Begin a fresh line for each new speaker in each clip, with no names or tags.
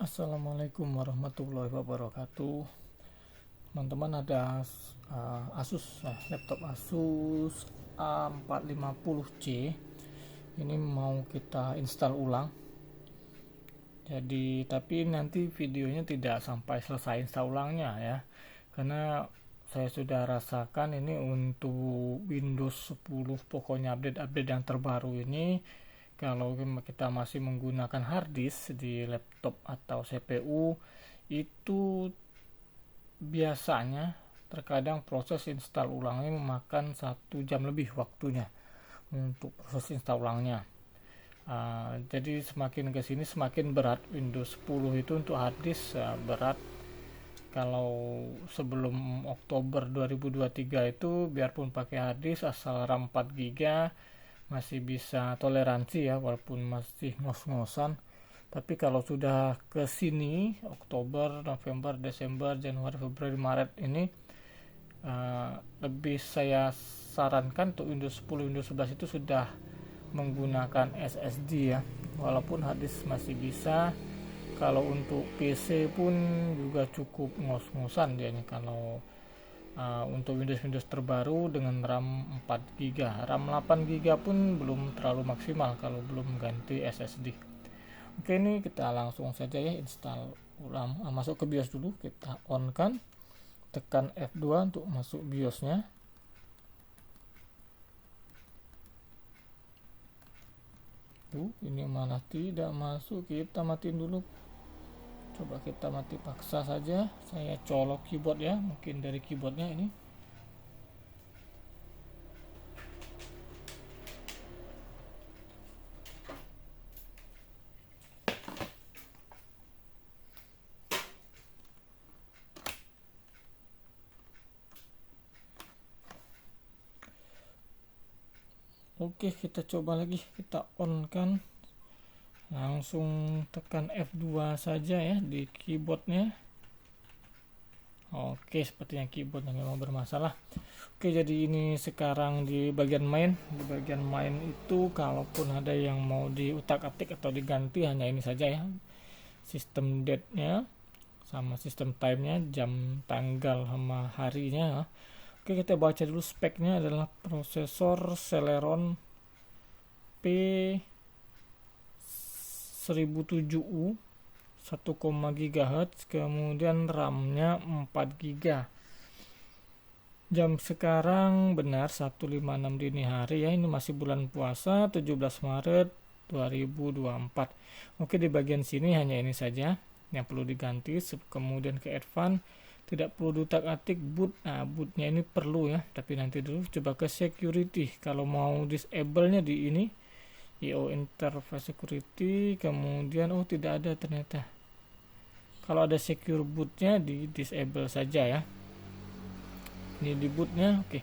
Assalamualaikum warahmatullahi wabarakatuh. Teman-teman, ada laptop Asus A450C. Ini mau kita install ulang. Jadi tapi nanti videonya tidak sampai selesai install ulangnya ya. Karena saya sudah rasakan ini untuk Windows 10, pokoknya update yang terbaru ini, kalau kita masih menggunakan hard disk di laptop atau CPU, itu biasanya terkadang proses install ulangnya memakan 1 jam lebih waktunya untuk proses install ulangnya. Jadi semakin kesini semakin berat. Windows 10 itu untuk hard disk berat. Kalau sebelum Oktober 2023 itu biarpun pakai hard disk asal RAM 4 GB masih bisa toleransi ya, walaupun masih ngos-ngosan. Tapi kalau sudah ke sini Oktober, November, Desember, Januari, Februari, Maret ini, lebih saya sarankan untuk Windows 10, Windows 11 itu sudah menggunakan SSD ya. Walaupun harddisk masih bisa. Kalau untuk PC pun juga cukup ngos-ngosan dia nih kalau untuk Windows terbaru dengan RAM 4 GB. RAM 8 GB pun belum terlalu maksimal kalau belum ganti SSD. Oke, ini kita langsung saja ya install ulang. Masuk ke BIOS dulu, kita on kan, tekan F2 untuk masuk BIOSnya. Ini malah tidak masuk, kita matiin dulu. Coba kita mati paksa saja. Saya colok keyboard ya, mungkin dari keyboardnya ini. Oke, kita coba lagi, kita on kan, langsung tekan F2 saja ya di keyboardnya. Oke, sepertinya keyboardnya memang bermasalah. Oke, jadi ini sekarang di bagian main. Di bagian main itu kalaupun ada yang mau diutak-atik atau diganti, hanya ini saja ya, sistem date-nya sama sistem time-nya, jam, tanggal sama harinya. Oke, kita baca dulu speknya. Adalah prosesor Celeron P1007U 1, GHz, kemudian RAM-nya 4 GB. Jam sekarang benar 1.56 dini hari ya, ini masih bulan puasa 17 Maret 2024. Oke, di bagian sini hanya ini saja yang perlu diganti. Kemudian ke advance, tidak perlu diutak-atik boot. Nah, bootnya ini perlu ya, tapi nanti dulu. Coba ke security, kalau mau disable-nya di ini IO interface security, kemudian tidak ada ternyata. Kalau ada secure bootnya di disable saja ya. Ini di bootnya. Oke,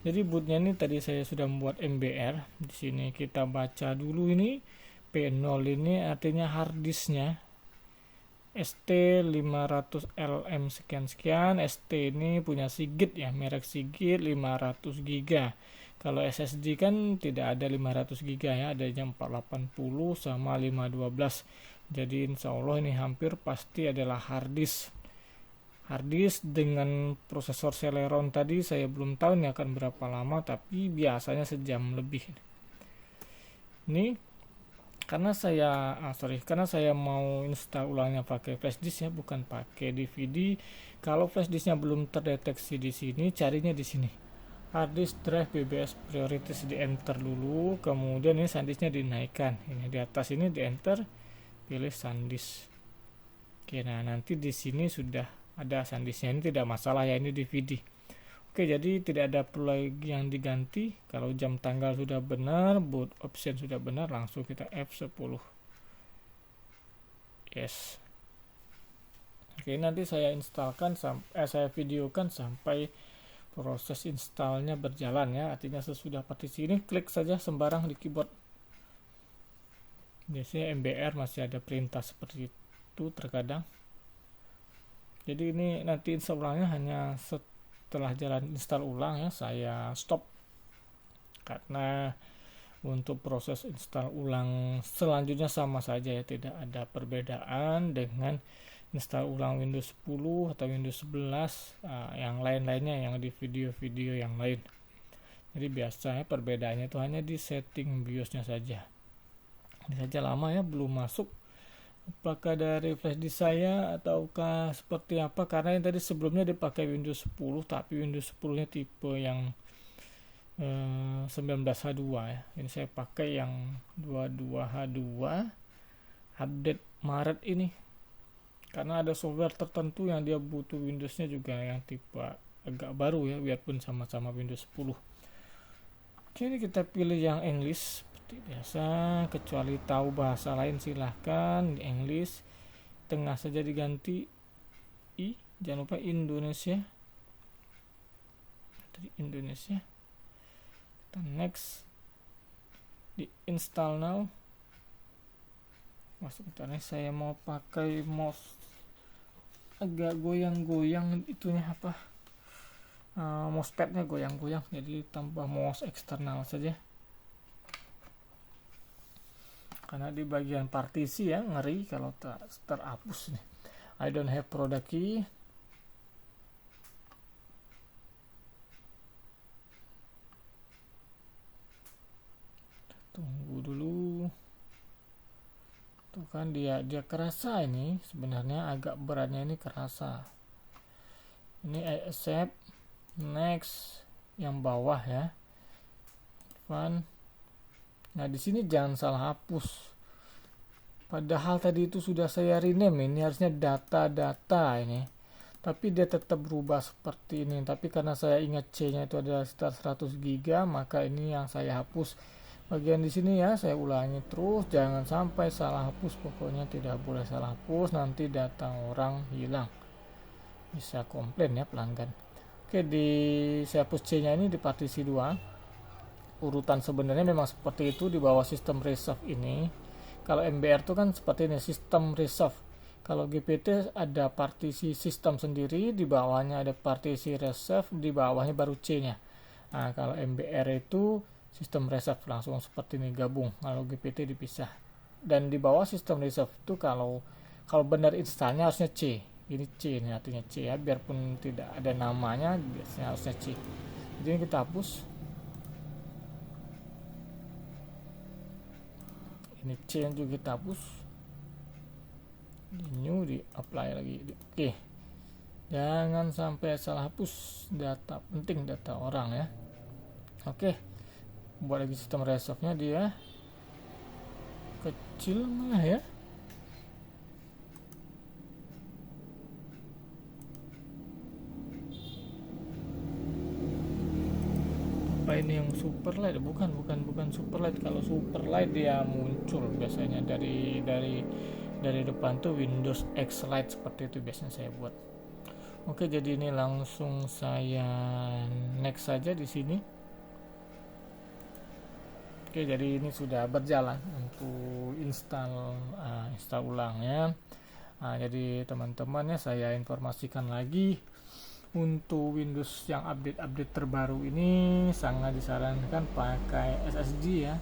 jadi bootnya ini tadi saya sudah membuat MBR. Di sini kita baca dulu, ini P0 ini artinya hard disknya ST500LM sekian-sekian. ST ini punya Seagate ya, merek Seagate, 500 GB. Kalau SSD kan tidak ada 500 GB ya, adanya 480 sama 512. Jadi insya Allah ini hampir pasti adalah hard disk. Hard disk dengan prosesor Celeron tadi saya belum tahu ini akan berapa lama, tapi biasanya sejam lebih. Ini karena saya mau install ulangnya pakai flash disk ya, bukan pakai DVD. Kalau flash disknya belum terdeteksi di sini, carinya di sini. Hard disk drive BBS priorities, di enter dulu, kemudian ini SanDisknya dinaikkan. Ini di atas ini di enter, pilih SanDisk. Oke, nah nanti di sini sudah ada SanDisknya, ini tidak masalah ya, ini DVD. Oke, jadi tidak ada perlu lagi yang diganti. Kalau jam tanggal sudah benar, boot option sudah benar, langsung kita F10. Yes. Oke, nanti saya installkan saya videokan sampai proses installnya berjalan ya. Artinya sesudah partisi ini klik saja sembarang di keyboard. Biasanya MBR masih ada perintah seperti itu terkadang. Jadi ini nanti install ulangnya hanya setelah jalan install ulang ya, saya stop karena Untuk proses install ulang selanjutnya sama saja ya, tidak ada perbedaan dengan install ulang Windows 10 atau Windows 11 yang lain-lainnya yang di video-video yang lain. Jadi biasanya perbedaannya itu hanya di setting BIOSnya saja. Ini saja lama ya belum masuk. Apakah dari flash disk saya ataukah seperti apa? Karena yang tadi sebelumnya dipakai Windows 10, tapi Windows 10 nya tipe yang 19H2 ya. Ini saya pakai yang 22H2 update Maret ini. Karena ada software tertentu yang dia butuh Windowsnya juga yang tipe agak baru ya, biarpun sama-sama Windows 10. Oke, ini kita pilih yang English seperti biasa, kecuali tahu bahasa lain silahkan di English. Tengah saja diganti I, jangan lupa Indonesia. Tadi Indonesia. Kita next, di install now. Masuk internet, saya mau pakai mouse agak goyang-goyang, itunya apa, mousepadnya goyang-goyang, jadi tambah mouse eksternal saja karena di bagian partisi ya, ngeri kalau terhapus nih. I don't have product key. Tunggu dulu. Tuh kan dia kerasa ini, sebenarnya agak beratnya ini kerasa. Ini I accept, next yang bawah ya. Fun. Nah, di sini jangan salah hapus. Padahal tadi itu sudah saya rename, ini harusnya data-data ini. Tapi dia tetap berubah seperti ini. Tapi karena saya ingat C-nya itu adalah sekitar 100 GB, maka ini yang saya hapus. Bagian di sini ya, saya ulangi terus, jangan sampai salah hapus, pokoknya tidak boleh salah hapus, nanti data orang hilang. Bisa komplain ya pelanggan. Oke, saya hapus C-nya ini di partisi 2. Urutan sebenarnya memang seperti itu di bawah sistem reserve ini. Kalau MBR itu kan seperti ini, sistem reserve. Kalau GPT ada partisi sistem sendiri, di bawahnya ada partisi reserve, di bawahnya baru C-nya. Nah, kalau MBR itu sistem reserve langsung seperti ini gabung. Kalau GPT dipisah. Dan di bawah sistem reserve itu kalau benar installnya harusnya C. Ini C, ini artinya C ya, biarpun tidak ada namanya, biasanya harusnya C. Jadi ini kita hapus. Ini C yang juga kita hapus, di new, di apply lagi. Oke, jangan sampai salah hapus data penting, data orang ya. Oke, buat lagi sistem reserve nya, dia kecil malah ya. Apa ini yang super light? Bukan super light. Kalau super light dia muncul biasanya dari depan tuh Windows X Lite, seperti itu biasanya saya buat. Oke, jadi ini langsung saya next saja di sini. Oke, jadi ini sudah berjalan untuk install ulangnya. Jadi teman-teman ya, saya informasikan lagi, untuk Windows yang update terbaru ini sangat disarankan pakai SSD ya.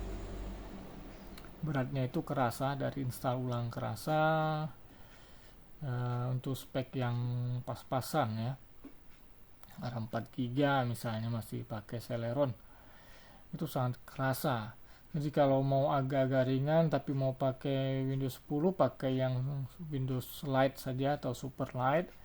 Beratnya itu kerasa, dari install ulang kerasa. Untuk spek yang pas-pasan ya, RAM 4 GB misalnya masih pakai Celeron, itu sangat kerasa. Jadi kalau mau agak-agak ringan tapi mau pakai Windows 10, pakai yang Windows Lite saja atau Super Lite.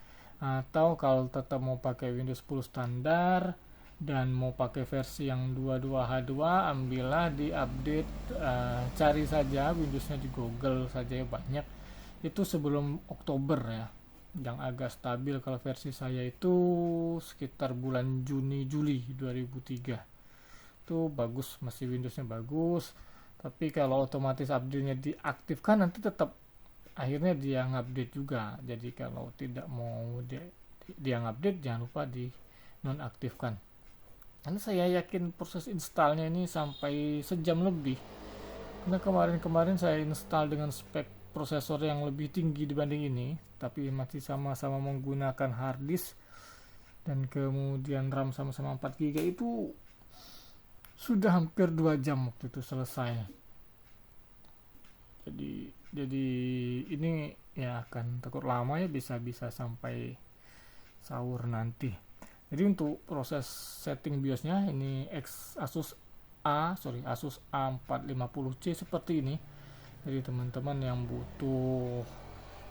Atau kalau tetap mau pakai Windows 10 standar dan mau pakai versi yang 22H2, ambillah di update, cari saja Windowsnya di Google saja ya, banyak. Itu sebelum Oktober ya, yang agak stabil. Kalau versi saya itu sekitar bulan Juni-Juli 2003, itu bagus, masih Windowsnya bagus. Tapi kalau otomatis update-nya diaktifkan, nanti tetap akhirnya dia ngupdate juga. Jadi kalau tidak mau dia ngupdate, jangan lupa di nonaktifkan. Karena saya yakin proses installnya ini sampai sejam lebih. Karena kemarin saya install dengan spek prosesor yang lebih tinggi dibanding ini, tapi masih sama-sama menggunakan hard disk dan kemudian RAM sama-sama 4 GB, itu sudah hampir 2 jam waktu itu selesai. Jadi ini ya akan takut lama ya, bisa sampai sahur nanti. Jadi untuk proses setting BIOSnya ini Asus A450C seperti ini. Jadi teman-teman yang butuh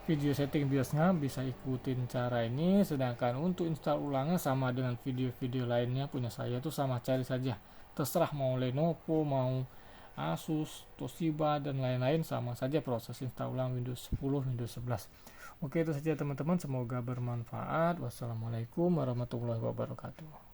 video setting BIOSnya bisa ikutin cara ini. Sedangkan untuk install ulangnya sama dengan video-video lainnya punya saya tuh sama, cari saja. Terserah mau Lenovo, mau Asus, Toshiba dan lain-lain, sama saja proses install ulang Windows 10, Windows 11. Oke, itu saja teman-teman, semoga bermanfaat. Wassalamualaikum warahmatullahi wabarakatuh.